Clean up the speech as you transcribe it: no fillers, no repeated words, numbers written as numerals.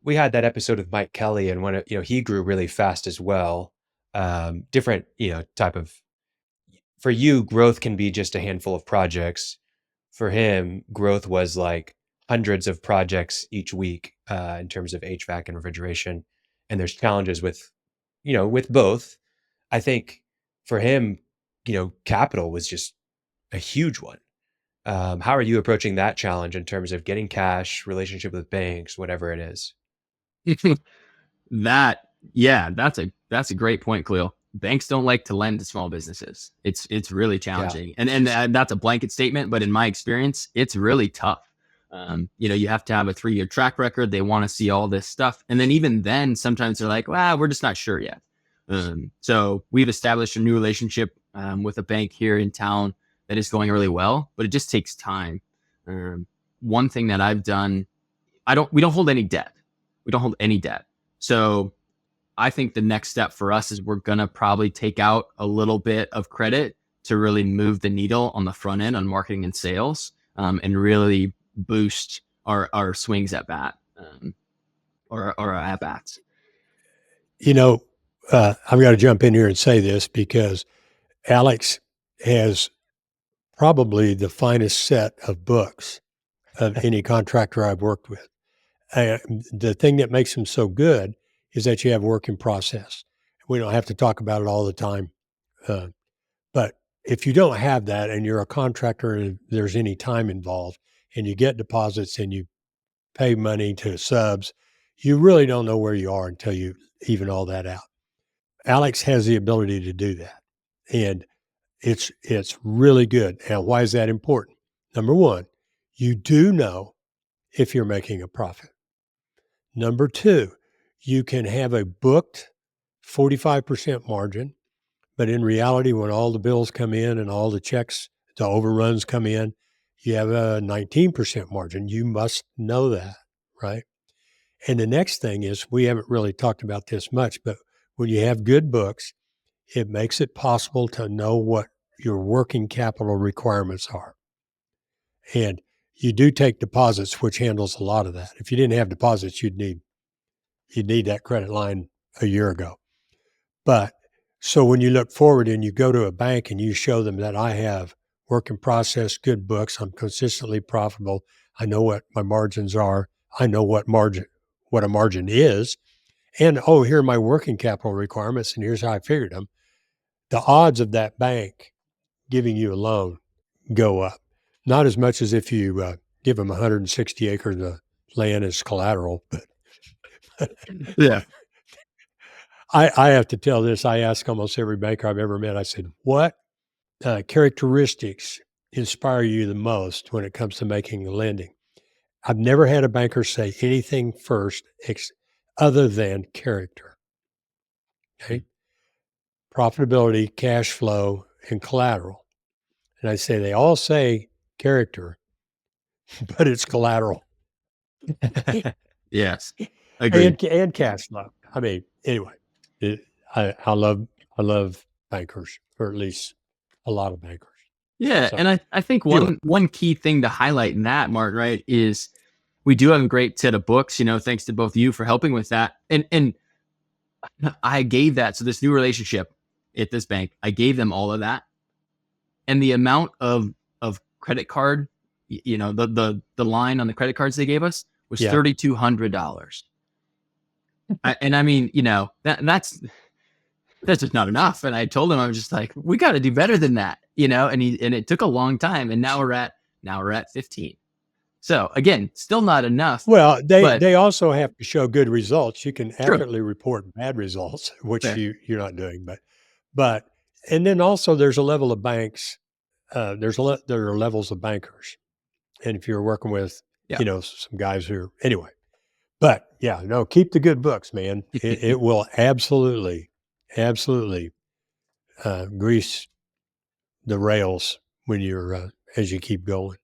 we had that episode with Mike Kelly, and when he grew really fast as well. Different, type of, for you, growth can be just a handful of projects. For him, growth was like hundreds of projects each week, in terms of HVAC and refrigeration. And there's challenges with both. I think for him, capital was just a huge one. How are you approaching that challenge in terms of getting cash, relationship with banks, whatever it is? That's a great point, Khalil. Banks don't like to lend to small businesses. It's really Yeah. challenging, and that's a blanket statement, but in my experience, it's really tough. You have to have a 3-year track record. They want to see all this stuff, and then even then, sometimes they're like, "Well, we're just not sure yet." So we've established a new relationship with a bank here in town that is going really well, but it just takes time. One thing that I've done, we don't hold any debt. We don't hold any debt. So I think the next step for us is we're going to probably take out a little bit of credit to really move the needle on the front end on marketing and sales, and really boost our swings at bat, or our at bats. I've got to jump in here and say this because Alex has probably the finest set of books of any contractor I've worked with. The thing that makes him so good is that you have work in process. We don't have to talk about it all the time. But if you don't have that and you're a contractor and there's any time involved and you get deposits and you pay money to subs, you really don't know where you are until you even all that out. Alex has the ability to do that. And it's really good. Now, why is that important? Number one, you do know if you're making a profit. Number two, you can have a booked 45% margin, but in reality, when all the bills come in and all the checks, the overruns come in, you have a 19% margin. You must know that, right? And the next thing is, we haven't really talked about this much, but when you have good books, it makes it possible to know what your working capital requirements are. And you do take deposits, which handles a lot of that. If you didn't have deposits, you'd need that credit line a year ago. But so when you look forward and you go to a bank and you show them that I have work in process, good books, I'm consistently profitable, I know what my margins are, I know what a margin is, and here are my working capital requirements, and here's how I figured them. The odds of that bank giving you a loan go up. Not as much as if you give them 160 acres of land as collateral, but Yeah. I have to tell this. I ask almost every banker I've ever met, I said, what characteristics inspire you the most when it comes to making a lending? I've never had a banker say anything first other than character. Okay. Profitability, cash flow, and collateral. And I say they all say character, but it's collateral. Yes. Agreed. And cash flow. I mean, anyway, I love bankers, or at least a lot of bankers. Yeah. So, And I think one key thing to highlight in that, Mark, right, is we do have a great set of books, thanks to both of you for helping with that. And I gave that. So this new relationship at this bank, I gave them all of that. And the amount of credit card, the line on the credit cards they gave us was $3,200. And I mean, that's just not enough. And I told him, I was just like, we got to do better than that, and it took a long time. And now we're at 15. So again, still not enough. Well, they also have to show good results. You can accurately report bad results, which Fair. you're not doing, but and then also there's a level of banks. There are levels of bankers, and if you're working with some guys who anyway, but keep the good books, man. It will absolutely grease the rails when you're as you keep going.